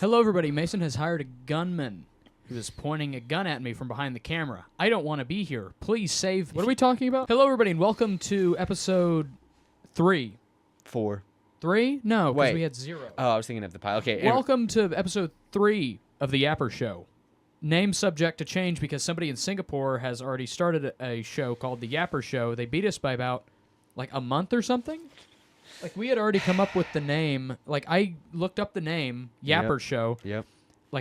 Hello, everybody. Mason has hired a gunman who is pointing a gun at me from behind the camera. I don't want to be here. Please save... What are we talking about? Hello, everybody, and welcome to episode 3. 4. 3? No, because Wait. we had 0. Oh, I was thinking of the pile. Okay. Welcome to episode 3 of the Yapper Show. Name subject to change because somebody in Singapore has already started a show called the Yapper Show. They beat us by about, a month or something. We had already come up with the name. I looked up the name, Yapper Show. Yep.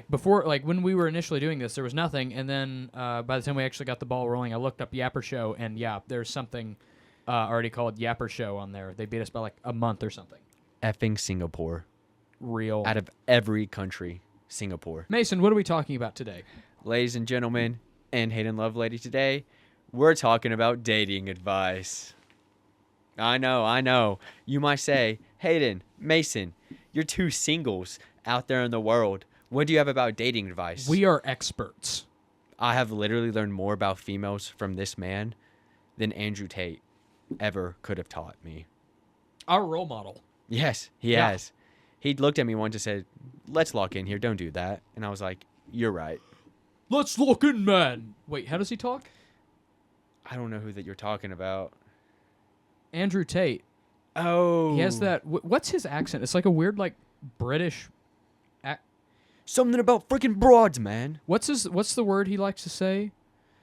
Before, when we were initially doing this, there was nothing. And then by the time we actually got the ball rolling, I looked up Yapper Show. And, yeah, there's something already called Yapper Show on there. They beat us by, a month or something. Effing Singapore. Real. Out of every country, Singapore. Mason, what are we talking about today? Ladies and gentlemen, and Hayden Lovelady today, we're talking about dating advice. I know. You might say, Hayden, Mason, you're two singles out there in the world. What do you have about dating advice? We are experts. I have literally learned more about females from this man than Andrew Tate ever could have taught me. Our role model. Yes, he has. He looked at me once and said, let's lock in here. Don't do that. And I was like, you're right. Let's lock in, man. Wait, how does he talk? I don't know who that you're talking about. Andrew Tate. Oh. He has that... what's his accent? It's like a weird, British... Something about freaking broads, man. What's the word he likes to say?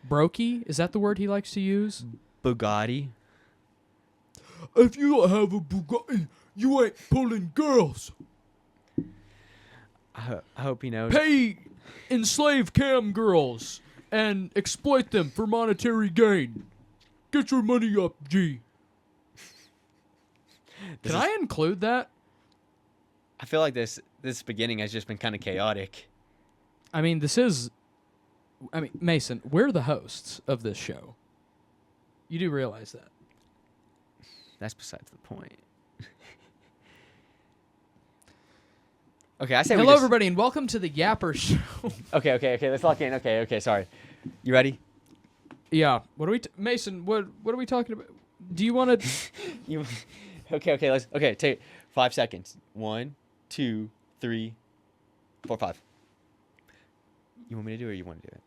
Brokey? Is that the word he likes to use? Bugatti. If you don't have a Bugatti, you ain't pulling girls. I hope he knows. Pay enslaved cam girls and exploit them for monetary gain. Get your money up, G. Can I include that? I feel like this beginning has just been kind of chaotic. I mean, Mason, we're the hosts of this show. You do realize that. That's besides the point. Okay, I say Hello, everybody, and welcome to the Yapper Show. Okay, let's lock in. Okay, sorry. You ready? Yeah. Mason, what are we talking about? Do you want to... Okay, take 5 seconds. 1, 2, 3, 4, 5. You want me to do it or you want to do it?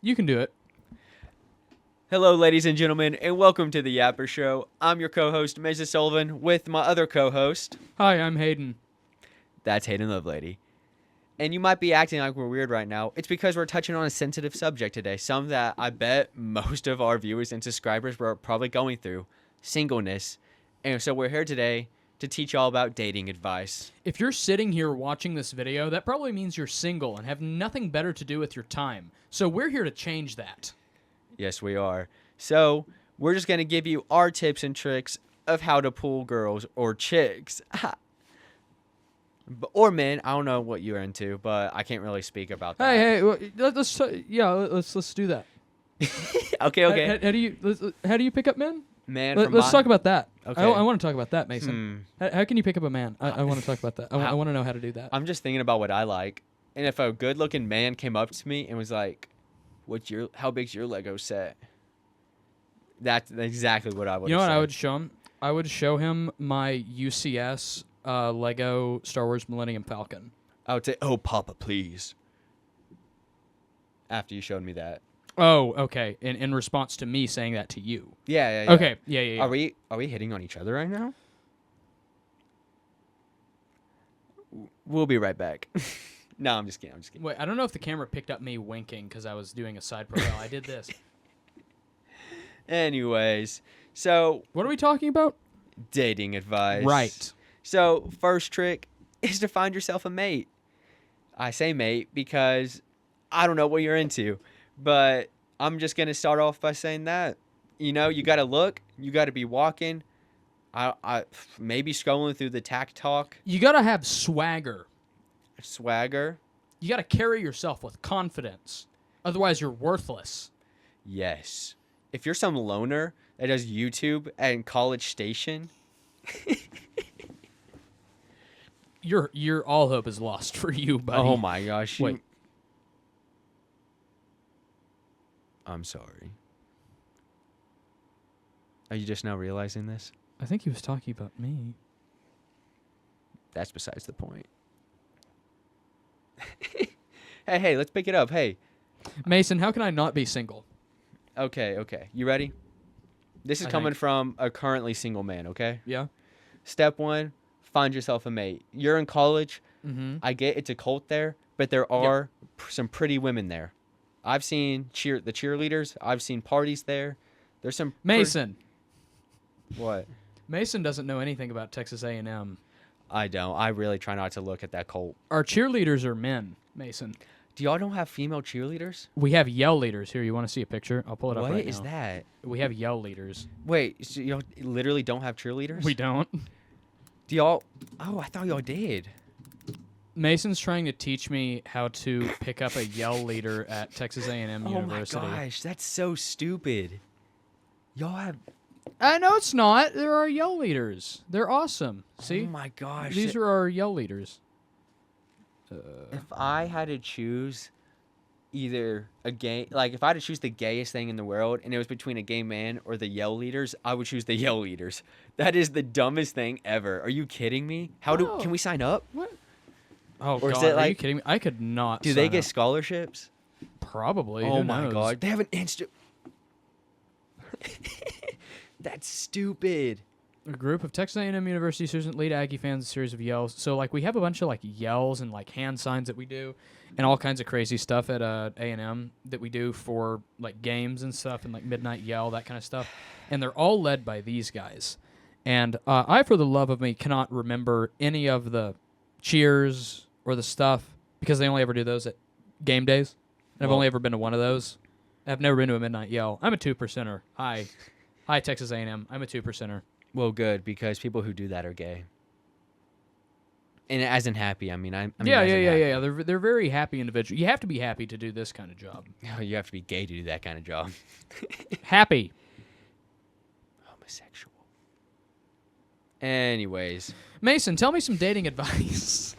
You can do it. Hello, ladies and gentlemen, and welcome to the Yapper Show. I'm your co-host, Mrs. Sullivan, with my other co-host. Hi, I'm Hayden. That's Hayden Lovelady. And you might be acting like we're weird right now. It's because we're touching on a sensitive subject today, some that I bet most of our viewers and subscribers were probably going through, singleness. And so we're here today to teach you all about dating advice. If you're sitting here watching this video, that probably means you're single and have nothing better to do with your time. So we're here to change that. Yes, we are. So we're just going to give you our tips and tricks of how to pull girls or chicks. Or men. I don't know what you're into, but I can't really speak about that. Hey, let's do that. Okay. How do you pick up men? Let's talk about that. Okay. I want to talk about that, Mason. How can you pick up a man? I want to talk about that. I want to know how to do that. I'm just thinking about what I like, and if a good-looking man came up to me and was like, how big's your Lego set? That's exactly what I would. You know what I would show him? I would show him my UCS Lego Star Wars Millennium Falcon. I would say, "Oh, Papa, please." After you showed me that. Oh, okay. In response to me saying that to you. Yeah. Okay. Yeah. Are we hitting on each other right now? We'll be right back. No, I'm just kidding. Wait, I don't know if the camera picked up me winking because I was doing a side profile. I did this. Anyways, so... What are we talking about? Dating advice. Right. So, first trick is to find yourself a mate. I say mate because I don't know what you're into, but I'm just going to start off by saying that. You got to look, you got to be walking, I maybe scrolling through the tack talk. You got to have swagger. Swagger. You got to carry yourself with confidence. Otherwise, you're worthless. Yes. If you're some loner that does YouTube and College Station... Your all hope is lost for you, buddy. Oh my gosh. Wait. I'm sorry. Are you just now realizing this? I think he was talking about me. That's besides the point. Hey, let's pick it up. Hey. Mason, how can I not be single? Okay. You ready? This is I coming think. from a currently single man, okay? Yeah. Step 1, find yourself a mate. You're in college. Mm-hmm. I get it's a cult there, but there are some pretty women there. I've seen the cheerleaders. I've seen parties there. There's some Mason. What? Mason doesn't know anything about Texas A&M. I don't. I really try not to look at that cult. Our cheerleaders are men, Mason. Do y'all don't have female cheerleaders? We have yell leaders. Here, you want to see a picture? I'll pull it up What right is now. that? We have yell leaders. Wait, so y'all literally don't have cheerleaders? We don't. Do y'all? Oh, I thought y'all did. Mason's trying to teach me how to pick up a yell leader at Texas A&M Oh my University. gosh, that's so stupid. Y'all have. I know it's not. There are yell leaders. They're awesome. See? Oh my gosh. These are our yell leaders. If I had to choose either if I had to choose the gayest thing in the world and it was between a gay man or the yell leaders, I would choose the yell leaders. That is the dumbest thing ever. Are you kidding me? No. Can we sign up? What? Oh, Or is God. it Are you like- kidding me? I could not. Do they sign get up. scholarships? Probably. Oh Who my knows? god. They have an instant. That's stupid. A group of Texas A&M University students lead Aggie fans a series of yells. So, like, we have a bunch of, like, yells and, like, hand signs that we do and all kinds of crazy stuff at A&M that we do for, like, games and stuff and, like, midnight yell, that kind of stuff. And they're all led by these guys. And I, for the love of me, cannot remember any of the cheers or the stuff because they only ever do those at game days. And I've Well- only ever been to one of those. I've never been to a midnight yell. I'm a 2%er. Hi, Texas A&M. I'm a 2%er. Well, good, because people who do that are gay. And as in happy, I mean, I mean Yeah. as in happy. They're very happy individuals. You have to be happy to do this kind of job. You have to be gay to do that kind of job. Happy. Homosexual. Anyways. Mason, tell me some dating advice.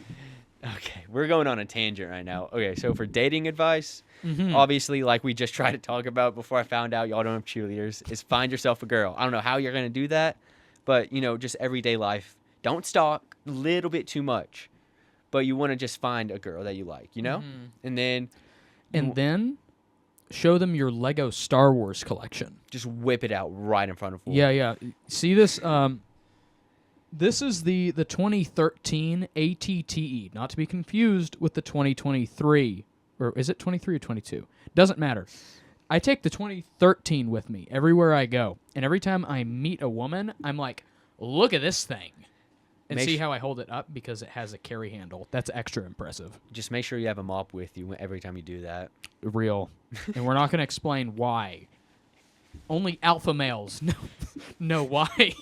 Okay, we're going on a tangent right now. Okay, so for dating advice, Mhm. obviously, like we just tried to talk about before I found out y'all don't have cheerleaders, is find yourself a girl. I don't know how you're going to do that, but, you know, just everyday life. Don't stalk a little bit too much, but you want to just find a girl that you like, you know? Mhm. And then And then show them your Lego Star Wars collection. just whip it out right in front of them. Yeah. See this? This is the 2013 ATTE, not to be confused with the 2023. Or is it 23 or 22? Doesn't matter. I take the 2013 with me everywhere I go. And every time I meet a woman, I'm like, look at this thing. And Make see su- how I hold it up because it has a carry handle. That's extra impressive. Just make sure you have a mop with you every time you do that. Real. And we're not going to explain why. Only alpha males know why.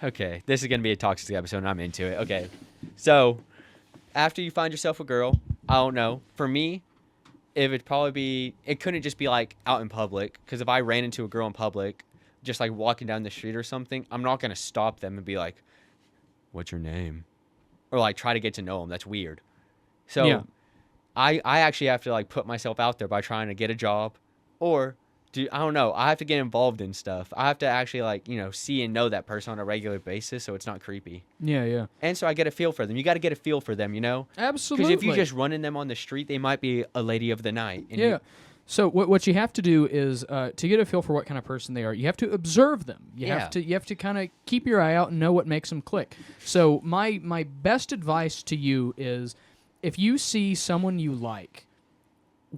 Okay, this is going to be a toxic episode, and I'm into it. Okay, so after you find yourself a girl, I don't know. For me, it couldn't just be like out in public, because if I ran into a girl in public, just like walking down the street or something, I'm not going to stop them and be like, what's your name? Or like try to get to know them. That's weird. So Yeah. I actually have to like put myself out there by trying to get a job or I don't know. I have to get involved in stuff. I have to actually like, you know, see and know that person on a regular basis so it's not creepy. Yeah. And so I get a feel for them. You got to get a feel for them, you know? Absolutely. Because if you just running them on the street, they might be a lady of the night. And Yeah. So what you have to do is to get a feel for what kind of person they are, you have to observe them. You have to kind of keep your eye out and know what makes them click. So my best advice to you is if you see someone you like,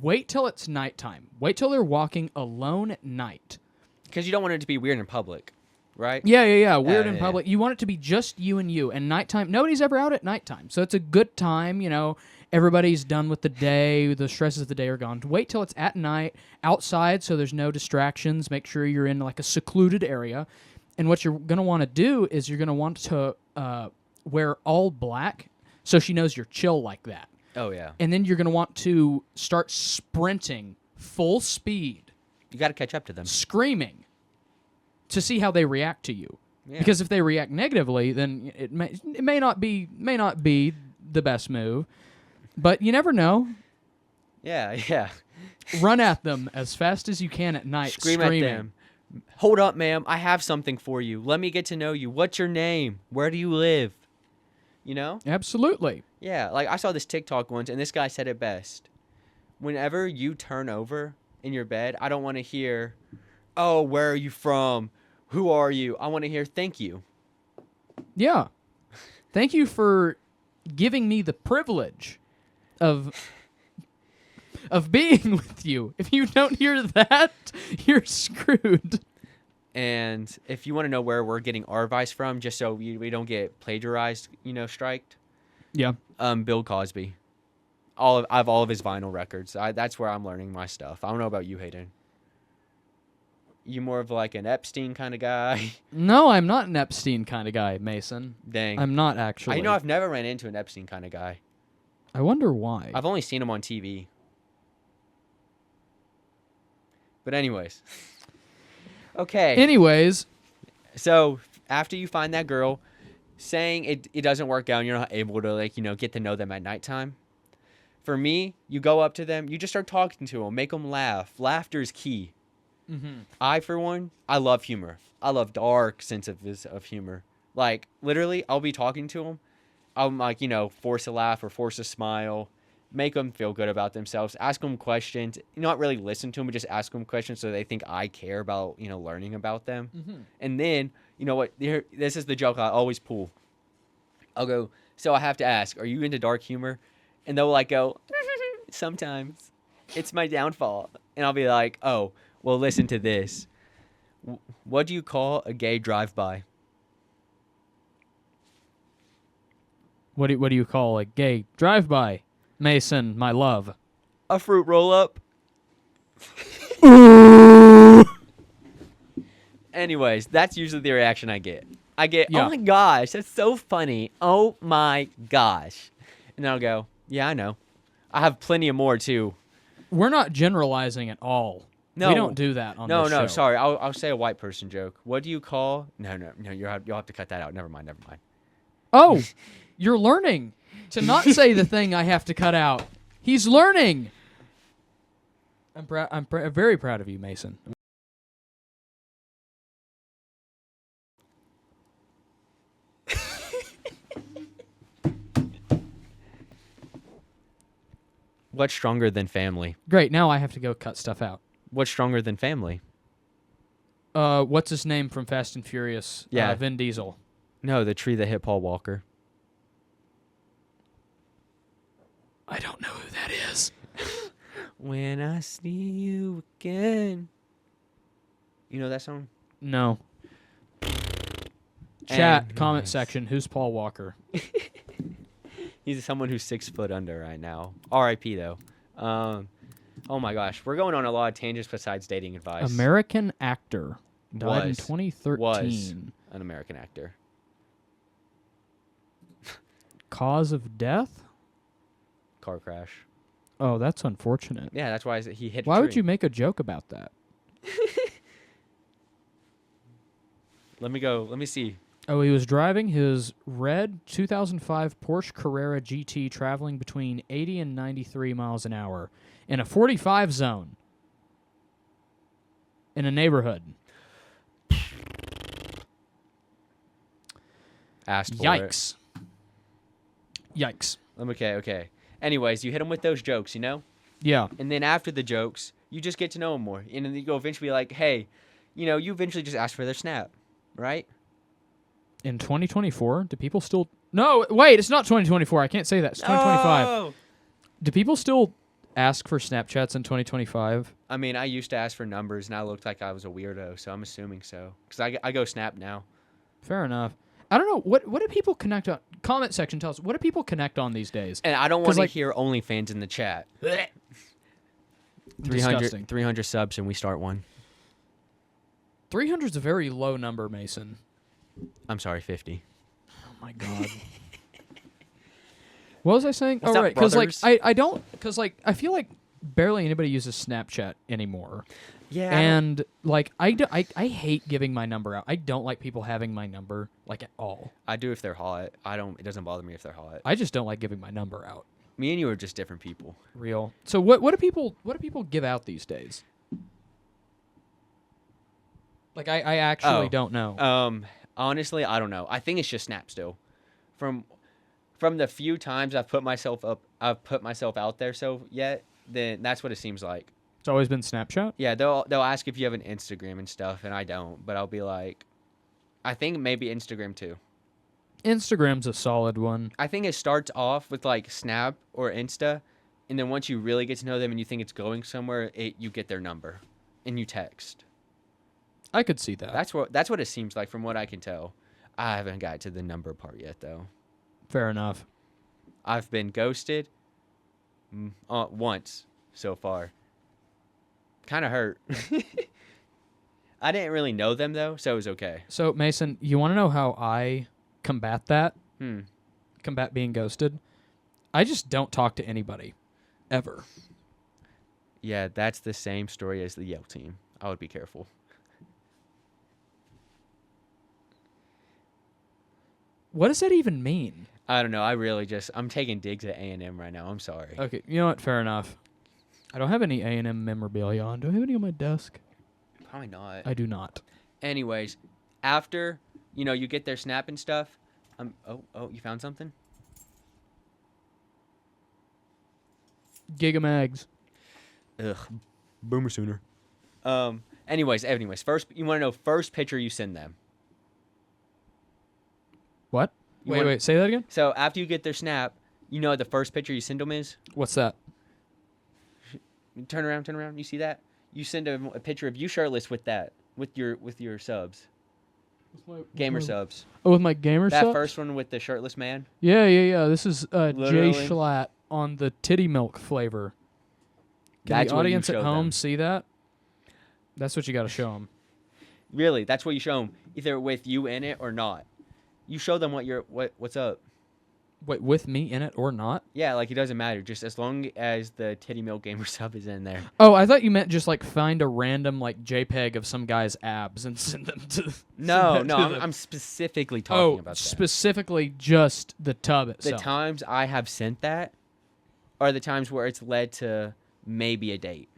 wait till it's nighttime. Wait till they're walking alone at night. Because you don't want it to be weird in public, right? Yeah. Weird in yeah. public. You want it to be just you and you. And nighttime, nobody's ever out at nighttime. So it's a good time, you know. Everybody's done with the day. The stresses of the day are gone. Wait till it's at night, outside, so there's no distractions. Make sure you're in like a secluded area. And what you're going to want to do is you're going to want to wear all black so she knows you're chill like that. Oh, yeah. And then you're going to want to start sprinting full speed, You got to catch up to them. screaming to see how they react to you. Yeah. Because if they react negatively, then it may not be the best move. But you never know. Yeah. Run at them as fast as you can at night, Scream screaming. at them. Hold up, ma'am. I have something for you. Let me get to know you. What's your name? Where do you live? You know? Absolutely. Yeah. Like I saw this TikTok once, and this guy said it best. whenever you turn over in your bed, I don't want to hear, "Oh, where are you from? Who are you?" I want to hear, "Thank you." Yeah. Thank you for giving me the privilege of being with you. If you don't hear that, you're screwed. And if you want to know where we're getting our advice from, just so we don't get plagiarized, striked, Yeah. Bill Cosby. I have all of his vinyl records. That's where I'm learning my stuff. I don't know about you, Hayden. You more of like an Epstein kind of guy? No, I'm not an Epstein kind of guy, Mason. Dang. I'm not actually. I've never ran into an Epstein kind of guy. I wonder why. I've only seen him on TV. But anyways. Okay. Anyways. So after you find that girl, saying it doesn't work out and you're not able to get to know them at nighttime. For me, you go up to them, you just start talking to them, make them laugh. Laughter is key. Mm-hmm. I, for one, I love humor. I love dark sense of humor. Like, literally, I'll be talking to them. I'm like, force a laugh or force a smile. Make them feel good about themselves. Ask them questions. Not really listen to them, but just ask them questions so they think I care about, learning about them. Mm-hmm. And then, you know what? This is the joke I always pull. I'll go, so I have to ask, are you into dark humor? And they'll go, sometimes. It's my downfall. And I'll be like, oh, well, listen to this. What do you call a gay drive-by? What do you call a gay drive-by? Mason, my love. A fruit roll-up. Anyways, that's usually the reaction I get. Yeah. Oh my gosh, that's so funny. Oh my gosh. And then I'll go, yeah, I know. I have plenty of more too. We're not generalizing at all. No, we don't do that on this show. No, sorry. I'll say a white person joke. What do you call? No. You'll have to cut that out. Never mind. Oh, you're learning to not say the thing I have to cut out. He's learning. I'm very proud of you, Mason. What's stronger than family? Great. Now I have to go cut stuff out. What's stronger than family? What's his name from Fast and Furious? Yeah. Vin Diesel. No, the tree that hit Paul Walker. I don't know who that is. When I see you again. You know that song? No. Chat, comment section. Who's Paul Walker? He's someone who's 6 foot under right now. R.I.P. though. Oh my gosh, we're going on a lot of tangents besides dating advice. American actor. Died in 2013. Was an American actor. Cause of death? Car crash. Oh, that's unfortunate. Yeah, that's why he hit. Why would you make a joke about that? Let me see. Oh, he was driving his red 2005 Porsche Carrera GT traveling between 80 and 93 miles an hour in a 45 zone in a neighborhood. Asked for Yikes. Yikes. Okay. Anyways, you hit him with those jokes, Yeah. And then after the jokes, you just get to know them more. And then you go eventually be like, hey, you eventually just ask for their snap, right? In 2024, do people still... No, wait, it's not 2024. I can't say that. It's 2025. Oh! Do people still ask for Snapchats in 2025? I mean, I used to ask for numbers, and I looked like I was a weirdo, so I'm assuming so. Because I go Snap now. Fair enough. I don't know. What do people connect on? Comment section, tell us. What do people connect on these days? And I don't want to hear OnlyFans in the chat. 300 subs, and we start one. 300 is a very low number, Mason. I'm sorry, 50. Oh, my God. What was I saying? What's oh, up, right. Because, brothers? I feel like barely anybody uses Snapchat anymore. Yeah. And, I hate giving my number out. I don't like people having my number, at all. I do if they're hot. It doesn't bother me if they're hot. I just don't like giving my number out. Me and you are just different people. Real. So what do people give out these days? I actually don't know. Honestly, I don't know. I think it's just Snap still. From the few times I've put myself out there then that's what it seems like. It's always been Snapchat. Yeah, they'll ask if you have an Instagram and stuff, and I don't. But I'll be like, I think maybe Instagram too. Instagram's a solid one. I think it starts off with like Snap or Insta, and then once you really get to know them and you think it's going somewhere, you get their number, and you text. I could see that. That's what it seems like from what I can tell. I haven't got to the number part yet though. Fair enough. I've been ghosted once so far. Kind of hurt. I didn't really know them though, so it was okay. So Mason, you want to know how I combat that? Combat being ghosted? I just don't talk to anybody, ever. Yeah, that's the same story as the Yale team. I would be careful. What does that even mean? I don't know. I'm taking digs at A&M right now. I'm sorry. Okay, you know what? Fair enough. I don't have any A&M memorabilia on. Do I have any on my desk? Probably not. I do not. Anyways, after, you get their Snap and stuff. You found something? Gigamags. Ugh. Boomer sooner. Anyways, first, you want to know first picture you send them. What? Wait, say that again? So after you get their Snap, the first picture you send them is? What's that? Turn around. You see that? You send them a picture of you shirtless with that, with your subs. Gamer subs. Oh, with my gamer subs? That first one with the shirtless man? Yeah. This is Jay Literally. Schlatt on the titty milk flavor. Can That's the what you audience at show home them. see that? That's what you got to show them. Really, that's what you show them, either with you in it or not. You show them what's up. Wait, with me in it or not? Yeah, like it doesn't matter, just as long as the titty milk gamer sub is in there. Oh, I thought you meant just like find a random like JPEG of some guy's abs and send them to. No, send that to them. I'm specifically talking about that. Specifically just the tub The itself. times I have sent that are the times where it's led to maybe a date.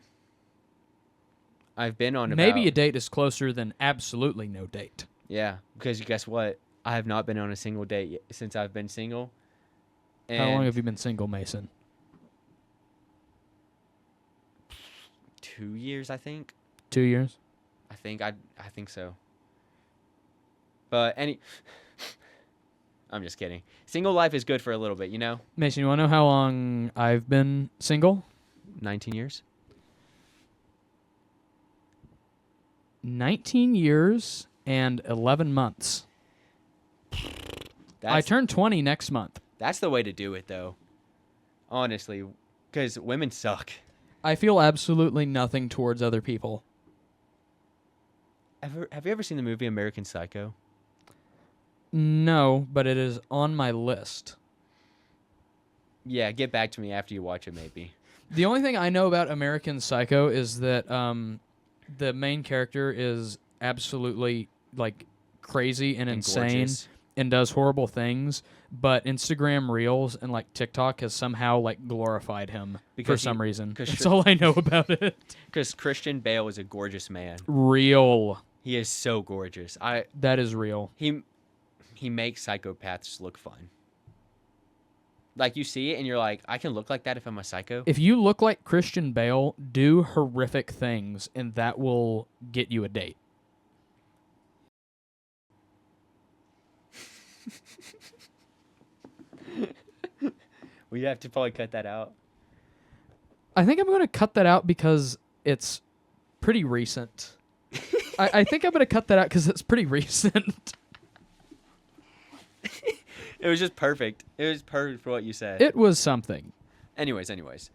I've been on about... Maybe a date is closer than absolutely no date. Yeah, because guess what? I have not been on a single date yet since I've been single. And How long have you been single, Mason? 2 years, I think. 2 years? I think so. But I'm just kidding. Single life is good for a little bit, Mason, you want to know how long I've been single? 19 years. 19 years and 11 months. I turn 20 next month. That's the way to do it, though. Honestly, because women suck. I feel absolutely nothing towards other people. Have you ever seen the movie American Psycho? No, but it is on my list. Yeah, get back to me after you watch it, maybe. The only thing I know about American Psycho is that the main character is absolutely like crazy and insane gorgeous. and does horrible things, but Instagram Reels and like TikTok has somehow like glorified him for some reason. That's all I know about it. Because Christian Bale is a gorgeous man. Real. He is so gorgeous. That is real. He makes psychopaths look fun. Like, you see it, and you're like, I can look like that if I'm a psycho? If you look like Christian Bale, do horrific things, and that will get you a date. Well, you have to probably cut that out. I think I'm going to cut that out because it's pretty recent. I think I'm going to cut that out because it's pretty recent. It was just perfect. It was perfect for what you said. It was something. Anyways.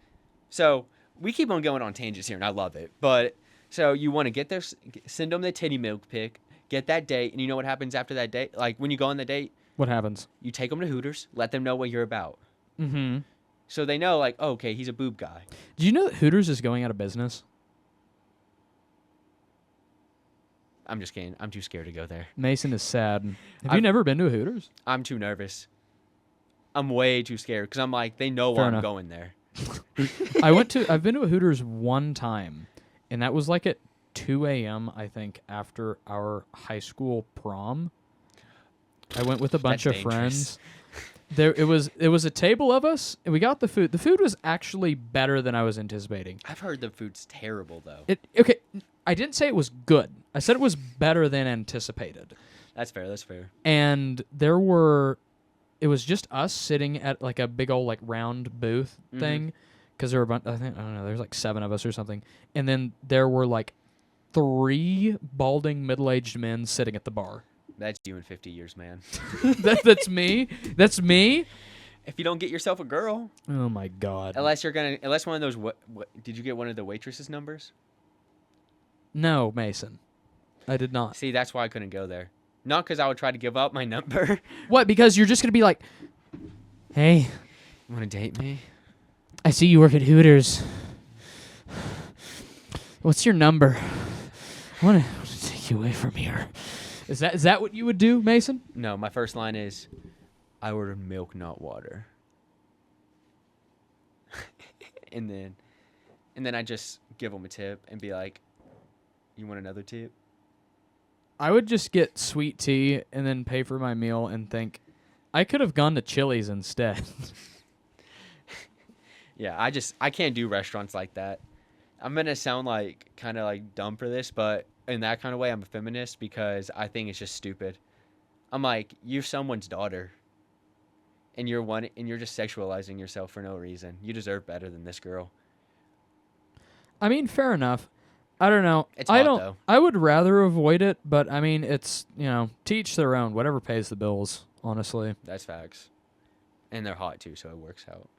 So, we keep on going on tangents here, and I love it. But, so you want to get there, send them the titty milk pic, get that date, and you know what happens after that date? Like, when you go on the date, What happens? you take them to Hooters, let them know what you're about. Mm-hmm. So they know, like, oh, okay, he's a boob guy. Do you know that Hooters is going out of business? I'm just kidding. I'm too scared to go there. Mason is sad. Have you never been to a Hooters? I'm too nervous. I'm way too scared because I'm like, they know Fair why I'm enough. going there. I've been to a Hooters one time, and that was like at 2 a.m., I think, after our high school prom. I went with a bunch That's of dangerous. friends. it was a table of us, and we got the food. The food was actually better than I was anticipating. I've heard the food's terrible though. Okay, I didn't say it was good. I said it was better than anticipated. That's fair. That's fair. And it was just us sitting at like a big old like round booth thing, because there were I don't know, there's like 7 of us or something, and then there were like 3 balding middle-aged men sitting at the bar. That's you in 50 years, man. That's me. That's me. If you don't get yourself a girl, Oh my god. unless one of those. What did you get one of the waitress's numbers? No, Mason. I did not. See, that's why I couldn't go there. Not because I would try to give up my number. What? Because you're just gonna be like, hey, Want to date me? I see you work at Hooters. What's your number? I want to take you away from here. Is that what you would do, Mason? No, my first line is, I ordered milk, not water. and then I just give them a tip and be like, you want another tip? I would just get sweet tea and then pay for my meal and think, I could have gone to Chili's instead. Yeah, I can't do restaurants like that. I'm gonna sound like kind of like dumb for this, but in that kind of way, I'm a feminist because I think it's just stupid. I'm like, you're someone's daughter, and you're just sexualizing yourself for no reason. You deserve better than this girl. I mean, fair enough. I don't know. It's hot, though. I would rather avoid it, but I mean, it's, to each their own. Whatever pays the bills, honestly. That's facts. And they're hot too, so it works out.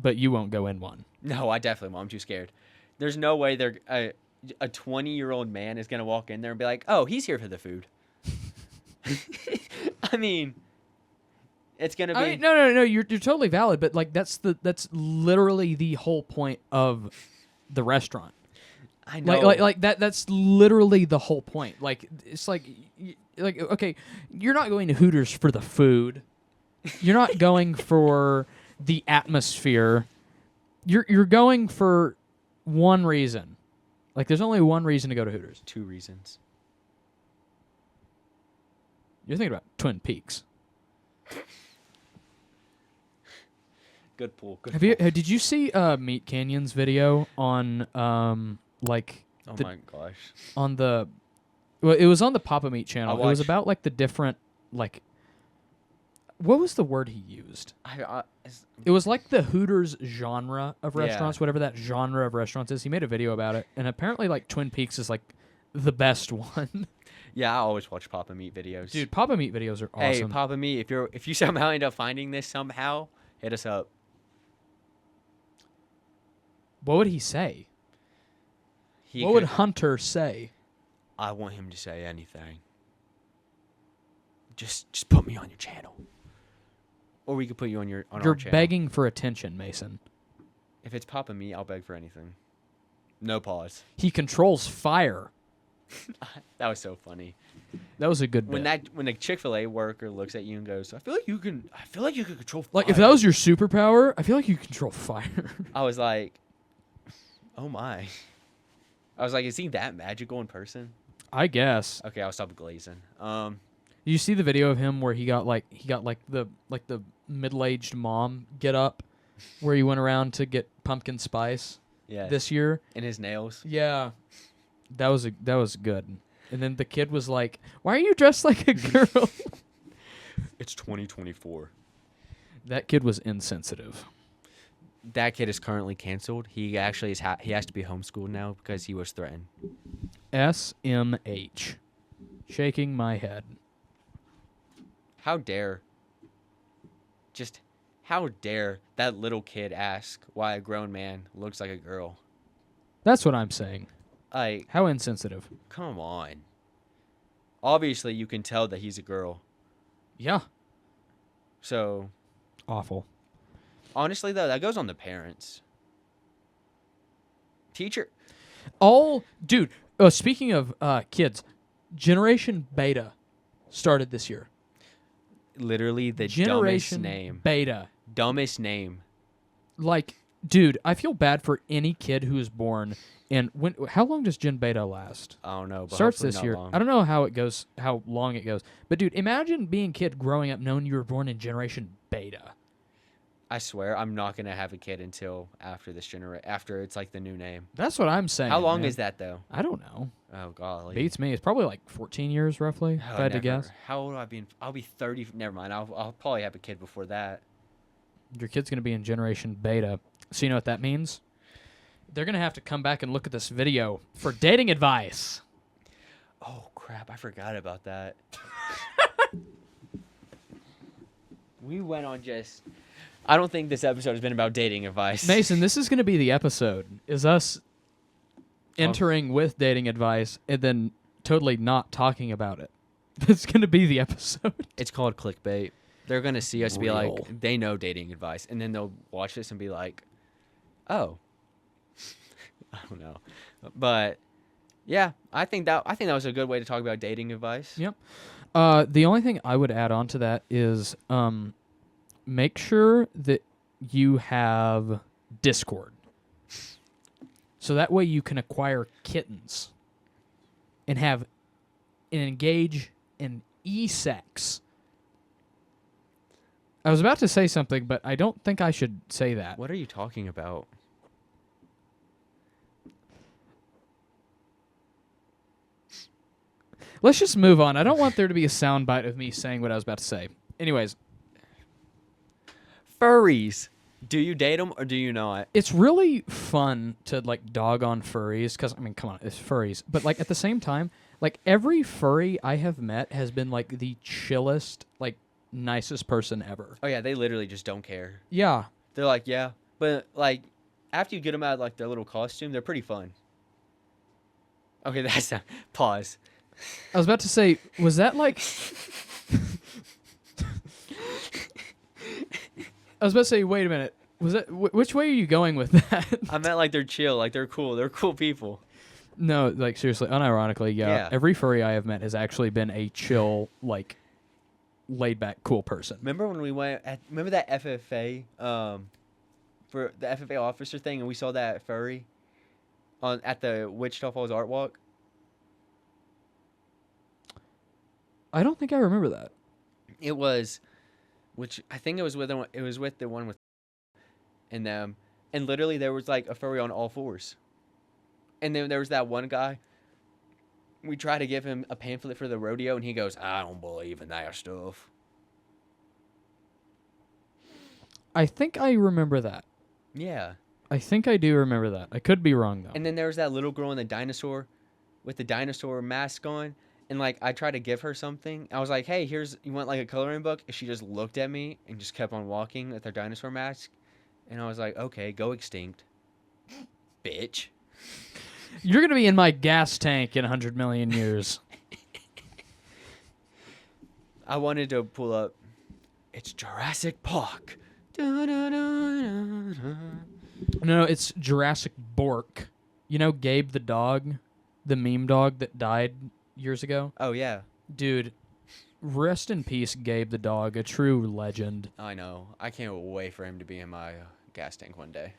But you won't go in one. No, I definitely won't. I'm too scared. There's no way a 20-year-old man is gonna walk in there and be like, "Oh, he's here for the food." I mean, it's gonna be. I mean, no. You're totally valid, but like that's literally the whole point of the restaurant. I know. Like that. That's literally the whole point. Like it's like okay, you're not going to Hooters for the food. You're not going for the atmosphere. You're going for one reason. Like there's only one reason to go to Hooters. 2 reasons. You're thinking about Twin Peaks. Good pull. Did you see Meat Canyon's video on like Oh my gosh. on the well, it was on the Papa Meat channel. It was watched- about like the different like what was the word he used? It was like the Hooters genre of Yeah. restaurants, whatever that genre of restaurants is. He made a video about it, and apparently like Twin Peaks is like the best one. Yeah, I always watch Papa Meat videos. Dude, Papa Meat videos are awesome. Hey, Papa Meat, if you somehow end up finding this somehow, hit us up. What would he say? He What would could- Hunter say? I want him to say anything. Just put me on your channel. Or we could put you on You're our channel. begging for attention, Mason. If it's Papa Meat, I'll beg for anything. No pause. He controls fire. That was so funny. That was a good bit. When the Chick-fil-A worker looks at you and goes, I feel like you can control fire. Like, if that was your superpower, I feel like you control fire. I was like, oh my. I was like, is he that magical in person? I guess. Okay, I'll stop glazing. You see the video of him where he got the middle-aged mom get up, where he went around to get pumpkin spice Yeah. this year. And his nails. Yeah, that was good. And then the kid was like, "Why are you dressed like a girl?" It's 2024. That kid was insensitive. That kid is currently canceled. He actually he has to be homeschooled now because he was threatened. SMH. Shaking my head. How dare that little kid ask why a grown man looks like a girl? That's what I'm saying. Like, How insensitive. come on. Obviously, you can tell that he's a girl. Yeah. So, Awful. honestly, though, that goes on the parents. Teacher. Dude, speaking of kids, Generation Beta started this year. Literally the Generation dumbest name. Beta. Dumbest name. Like, Dude, I feel bad for any kid who is born. And how long does Gen Beta last? I don't know. But Starts hopefully this not year. long. I don't know how it goes, how long it goes. But dude, imagine being a kid growing up knowing you were born in Generation Beta. I swear, I'm not gonna have a kid until after this generation. After it's like the new name. That's what I'm saying. How long man. is that though? I don't know. Oh golly. Beats me. It's probably like 14 years roughly, if I had to guess. How old will I be? I'll be 30. Never mind. I'll probably have a kid before that. Your kid's going to be in Generation Beta. So you know what that means? They're going to have to come back and look at this video for dating advice. Oh crap! I forgot about that. We went on just. I don't think this episode has been about dating advice. Mason, this is going to be the episode. Is us entering with dating advice and then totally not talking about it. That's going to be the episode. It's called clickbait. They're gonna see us be Real. like, they know dating advice, and then they'll watch this and be like, oh, I don't know, but yeah, I think that was a good way to talk about dating advice. Yep. The only thing I would add on to that is make sure that you have Discord. So that way you can acquire kittens and engage in e-sex. I was about to say something, but I don't think I should say that. What are you talking about? Let's just move on. I don't want there to be a soundbite of me saying what I was about to say. Anyways, Furries. Do you date them or do you not? it's really fun to like dog on furries because I mean, come on, it's furries. But like at the same time, like every furry I have met has been like the chillest, like nicest person ever. Oh yeah, they literally just don't care. Yeah. They're like, yeah, but like after you get them out of like their little costume, they're pretty fun. Okay, that's not. Pause. I was about to say, was that like? I was about to say, wait a minute. Was that which way are you going with that? I meant like they're chill, like they're cool. They're cool people. No, like seriously, unironically, yeah. Yeah. Every furry I have met has actually been a chill, like laid back, cool person. Remember when we went? Remember that FFA, for the FFA officer thing, and we saw that furry, at the Wichita Falls Art Walk. I don't think I remember that. It was, which I think it was with the one with, and them, and literally there was like a furry on all fours, and then there was that one guy. We tried to give him a pamphlet for the rodeo, and he goes, "I don't believe in that stuff." I think I remember that. Yeah. I think I do remember that. I could be wrong though. And then there was that little girl in the dinosaur, with the dinosaur mask on. And, like, I tried to give her something. I was like, hey, you want, like, a coloring book? And she just looked at me and just kept on walking with her dinosaur mask. And I was like, okay, go extinct. Bitch. You're going to be in my gas tank in 100 million years. I wanted to pull up, it's Jurassic Park. Da-da-da-da-da. No, it's Jurassic Bork. You know Gabe the dog? The meme dog that died years ago? Oh, yeah. Dude, rest in peace, Gabe the dog, a true legend. I know. I can't wait for him to be in my gas tank one day.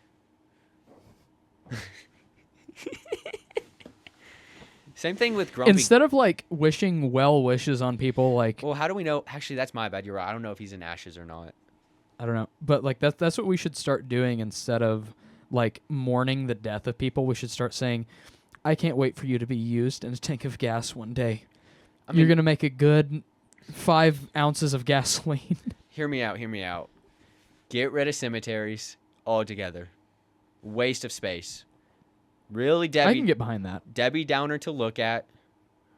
Same thing with Grumpy. Instead of like wishing well wishes on people, like Well, how do we know? Actually, that's my bad. You're right. I don't know if he's in ashes or not. I don't know, but like that's what we should start doing instead of like mourning the death of people. We should start saying, "I can't wait for you to be used in a tank of gas one day. You're gonna make a good 5 ounces of gasoline." Hear me out. Hear me out. Get rid of cemeteries altogether. Waste of space. Really, I can get behind that. Debbie Downer to look at.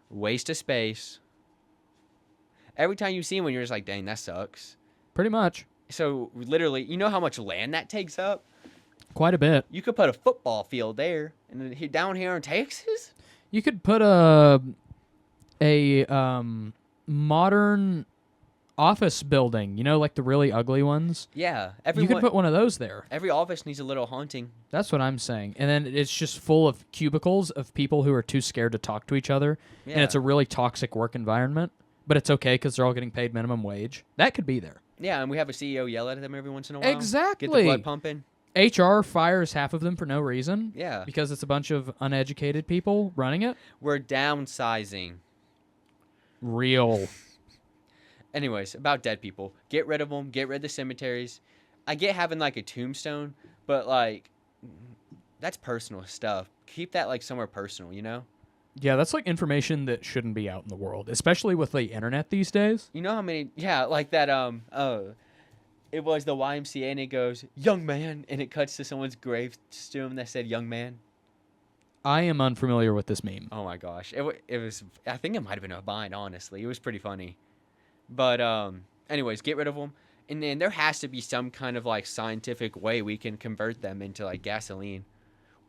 Waste of space. Every time you see one, you're just like, dang, that sucks. Pretty much. So, literally, you know how much land that takes up? Quite a bit. You could put a football field there. And then down here in Texas? You could put a modern office building, you know, like the really ugly ones. Yeah. You could put one of those there. Every office needs a little haunting. That's what I'm saying. And then it's just full of cubicles of people who are too scared to talk to each other. Yeah. And it's a really toxic work environment. But it's okay because they're all getting paid minimum wage. That could be there. Yeah, and we have a CEO yell at them every once in a while. Exactly. Get the blood pumping. HR fires half of them for no reason. Yeah. Because it's a bunch of uneducated people running it. We're downsizing. Real. Anyways, about dead people. Get rid of them. Get rid of the cemeteries. I get having like a tombstone, but like that's personal stuff. Keep that like somewhere personal, you know? Yeah, that's like information that shouldn't be out in the world, especially with the internet these days. You know how many like that it was the YMCA and it goes, "Young man," and it cuts to someone's gravestone that said "young man." I am unfamiliar with this meme. Oh my gosh. It was I think it might have been a Vine, honestly. It was pretty funny. But anyways, get rid of them. And then there has to be some kind of like scientific way we can convert them into like gasoline,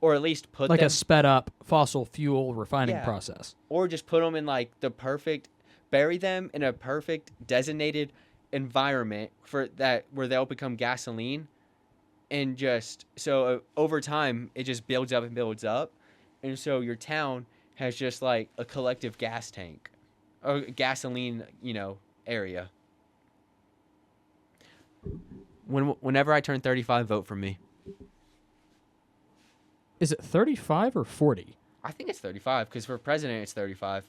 or at least put Like them, a sped up fossil fuel refining Yeah. process. or just put them in like bury them in a perfect designated environment for that where they'll become gasoline, and just so over time it just builds up and builds up, and so your town has just like a collective gas tank or gasoline, area. Whenever I turn 35, vote for me. Is it 35 or 40? I think it's 35 because for president it's 35.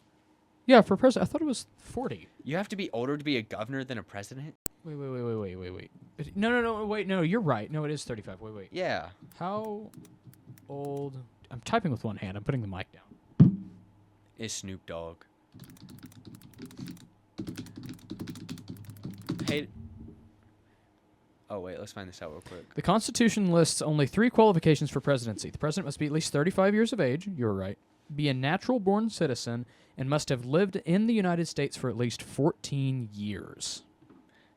Yeah, for president, I thought it was 40. You have to be older to be a governor than a president? Wait. No, wait, no, you're right. No, it is 35. Wait. Yeah. How old? I'm typing with one hand. I'm putting the mic down. Is Snoop Dogg. Hey. Oh, wait, let's find this out real quick. The Constitution lists only 3 qualifications for presidency. The president must be at least 35 years of age. You're right. Be a natural-born citizen and must have lived in the United States for at least 14 years.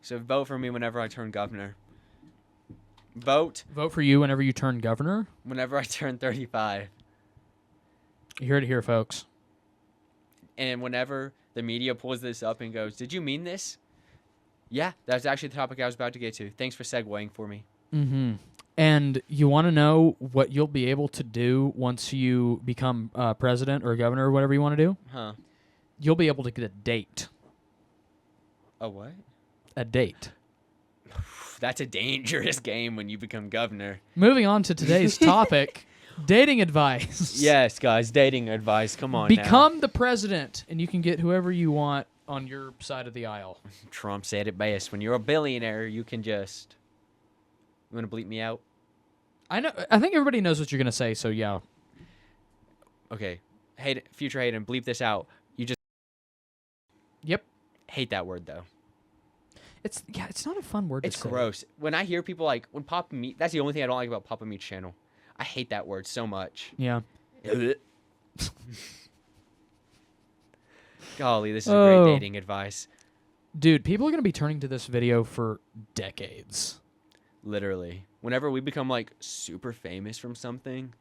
So vote for me whenever I turn governor. Vote Vote for you whenever you turn governor. whenever I turn 35. You heard it here, folks. And whenever the media pulls this up and goes, "Did you mean this?" Yeah, that's actually the topic I was about to get to. Thanks for segueing for me. Mm-hmm. And you want to know what you'll be able to do once you become president or governor or whatever you want to do? Huh. You'll be able to get a date. A what? A date. That's a dangerous game when you become governor. Moving on to today's topic, dating advice. Yes, guys, dating advice. Come on Become the president, and you can get whoever you want on your side of the aisle. now. Trump said it best. When you're a billionaire, you can just... You want to bleep me out? I know. I think everybody knows what you're gonna say. So yeah. Okay. Future Hayden, bleep this out. You just Yep. hate that word, though. It's not a fun word. It's to say. gross. When I hear people like... When Papa Meat... That's the only thing I don't like about Papa Meat's channel. I hate that word so much. Yeah. Golly, this is Oh. great dating advice. Dude, people are gonna be turning to this video for decades. Literally. Whenever we become like super famous from something,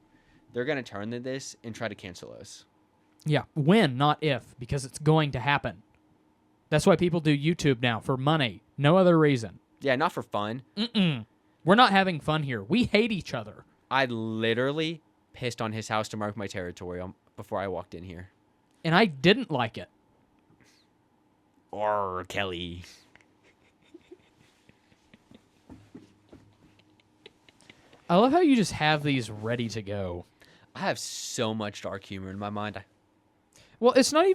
they're going to turn to this and try to cancel us. Yeah. When, not if, because it's going to happen. That's why people do YouTube now, for money. No other reason. Yeah, not for fun. Mm-mm. We're not having fun here. We hate each other. I literally pissed on his house to mark my territory before I walked in here. And I didn't like it. Or Kelly. I love how you just have these ready to go. I have so much dark humor in my mind. Well, it's not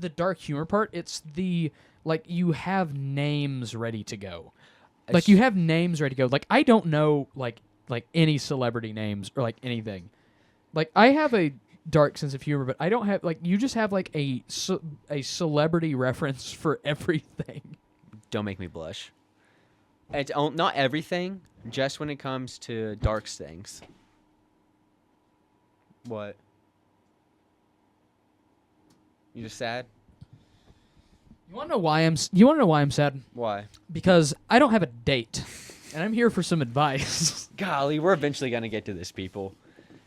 the dark humor part. It's the, like, you have names ready to go. Like, you have names ready to go. Like, I don't know, like any celebrity names or, like, anything. Like, I have a dark sense of humor, but I don't have, like, you just have, like, a celebrity reference for everything. Don't make me blush. It's not everything, just when it comes to dark things. What? You just sad? You want to know why I'm sad? Why? Because I don't have a date, and I'm here for some advice. Golly, we're eventually gonna get to this, people.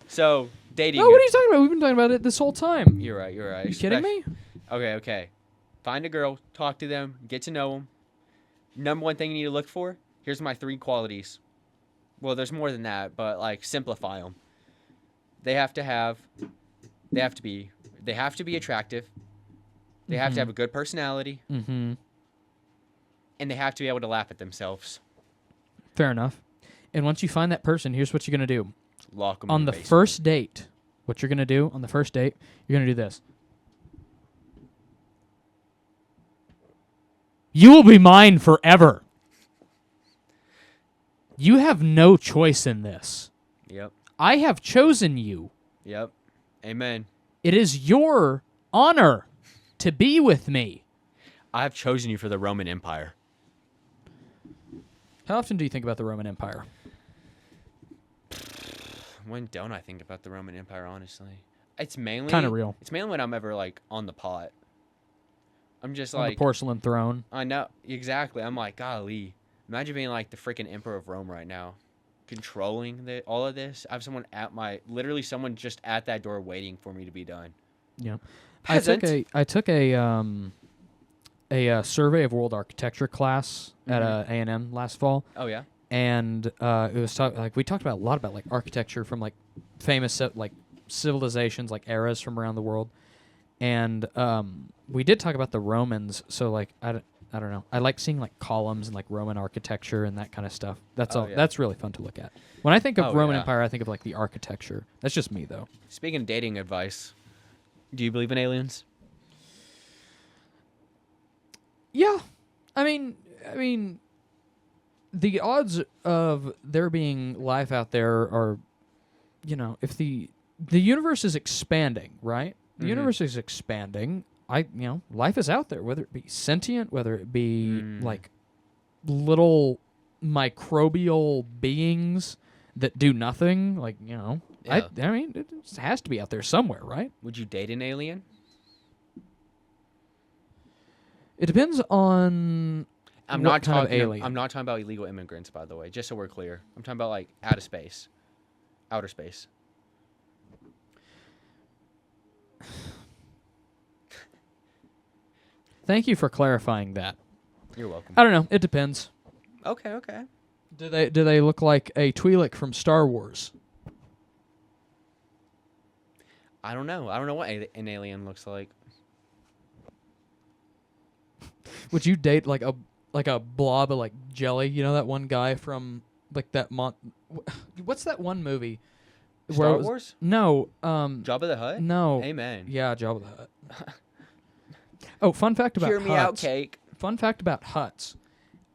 So, dating. No, what are you talking about? We've been talking about it this whole time. You're right. Are you kidding me? Okay. Find a girl, talk to them, get to know them. Number one thing you need to look for. Here's my 3 qualities. Well, there's more than that, but like simplify them. They have to be attractive. They have to have a good personality. Mm-hmm. And they have to be able to laugh at themselves. Fair enough. And once you find that person, here's what you're going to do. Lock them On in the basement. first date, what you're going to do on the first date, you're going to do this. You will be mine forever. You have no choice in this. Yep. I have chosen you. Yep. Amen. It is your honor to be with me. I have chosen you for the Roman Empire. How often do you think about the Roman Empire? When don't I think about the Roman Empire, honestly? It's mainly Kind of real. It's mainly when I'm ever like on the pot. I'm just On the like, porcelain throne. I know exactly. I'm like, golly, imagine being like the freaking Emperor of Rome right now, controlling all of this. I have someone literally someone just at that door waiting for me to be done. Yeah. Peasant. I took a survey of world architecture class at A&M last fall. Oh yeah. And it was we talked about a lot about like architecture from like famous like civilizations, like eras from around the world, and we did talk about the Romans. So like I don't know, I like seeing like columns and like Roman architecture and that kind of stuff. That's all. Yeah. That's really fun to look at. When I think of Roman yeah. Empire, I think of like the architecture. That's just me though. Speaking of dating advice, do you believe in aliens? Yeah, I mean, the odds of there being life out there are, if the universe is expanding, right? The universe is expanding. Life is out there, whether it be sentient, whether it be like little microbial beings that do nothing. Like, Yeah. I mean, it has to be out there somewhere, right? Would you date an alien? It depends on I'm what not kind of talking. alien. I'm not talking about illegal immigrants, by the way. Just so we're clear, I'm talking about like outer space. Thank you for clarifying that. You're welcome. I don't know. It depends. Okay. Do they look like a Twi'lek from Star Wars? I don't know. I don't know what an alien looks like. Would you date like a blob of like jelly? You know that one guy from like that what's that one movie? Star Wars? No. Jabba the Hutt? No. Amen. Yeah, Jabba the Hutt. Oh, fun fact about Hear me out, Hutts. cake. Fun fact about Hutts.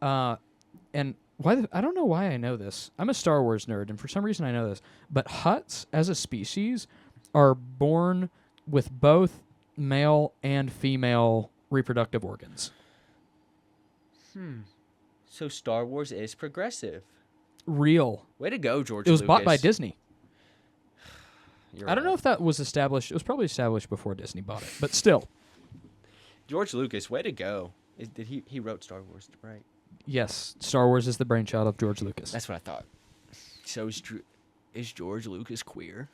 And I don't know why I know this. I'm a Star Wars nerd, and for some reason I know this. But Hutts, as a species, are born with both male and female reproductive organs. So Star Wars is progressive. Real. Way to go, George It was Lucas. bought by Disney. I don't know if that was established. It was probably established before Disney bought it, but still. George Lucas, way to go. Did he wrote Star Wars, right? Yes, Star Wars is the brainchild of George Lucas. That's what I thought. So is George Lucas queer?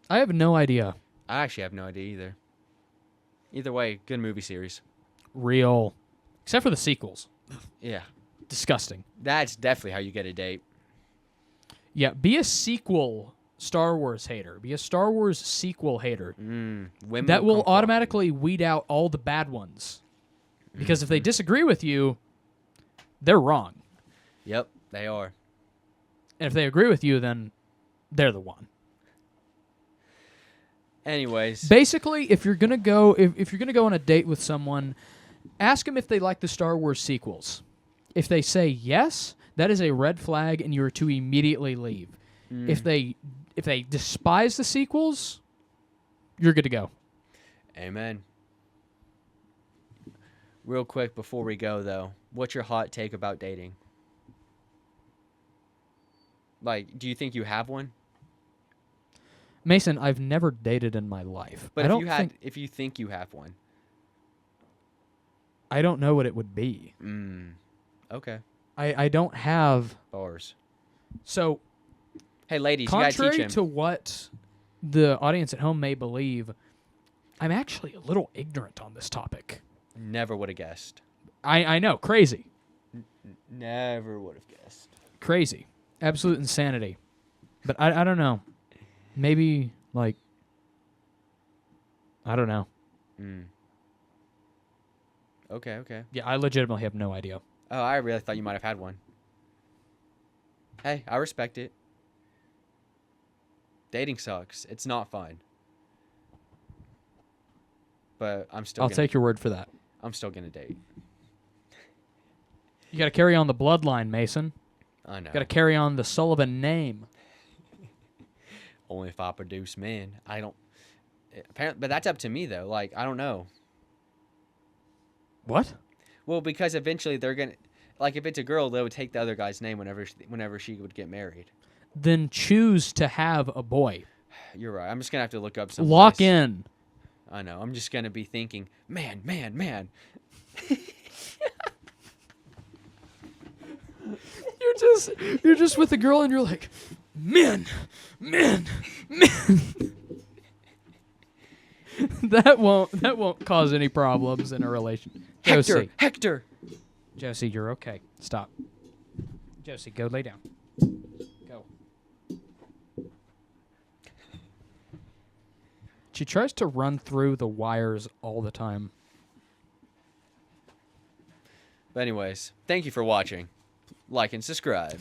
I have no idea. I actually have no idea either. Either way, good movie series. Real. Except for the sequels. Yeah. Disgusting. That's definitely how you get a date. Yeah, be a sequel Star Wars hater. Be a Star Wars sequel hater. Women That will come automatically weed out all the bad ones. Because if they disagree with you, they're wrong. Yep, they are. And if they agree with you, then they're the one. Anyways, Basically, if you're gonna go if you're gonna go on a date with someone, ask them if they like the Star Wars sequels. If they say yes, that is a red flag, and you are to immediately leave. If they despise the sequels, you're good to go. amen. Real quick before we go, though, what's your hot take about dating? Like, do you think you have one? Mason, I've never dated in my life. But I if you think you have one, I don't know what it would be. okay. I don't have. Bars. So, Hey, ladies, you gotta teach contrary him. to what the audience at home may believe, I'm actually a little ignorant on this topic. Never would have guessed. I know, crazy. Never would have guessed. Crazy. Absolute insanity. But I don't know. Maybe, like, I don't know. Okay. Yeah, I legitimately have no idea. Oh, I really thought you might have had one. Hey, I respect it. Dating sucks. It's not fun. But I'll take your word for that. I'm still gonna date. You got to carry on the bloodline, Mason. I know. Got to carry on the Sullivan name. Only if I produce men. I don't. Apparently, but that's up to me though. Like I don't know. What? Well, because eventually they're gonna. Like if it's a girl, they would take the other guy's name whenever she would get married. Then choose to have a boy. You're right. I'm just gonna have to look up some. Lock in. I know. I'm just gonna be thinking, man. You're just with a girl and you're like, men. that won't cause any problems in a relation. Hector. Josie, you're okay. Stop. Josie, go lay down. Go. She tries to run through the wires all the time. But anyways, thank you for watching. Like and subscribe.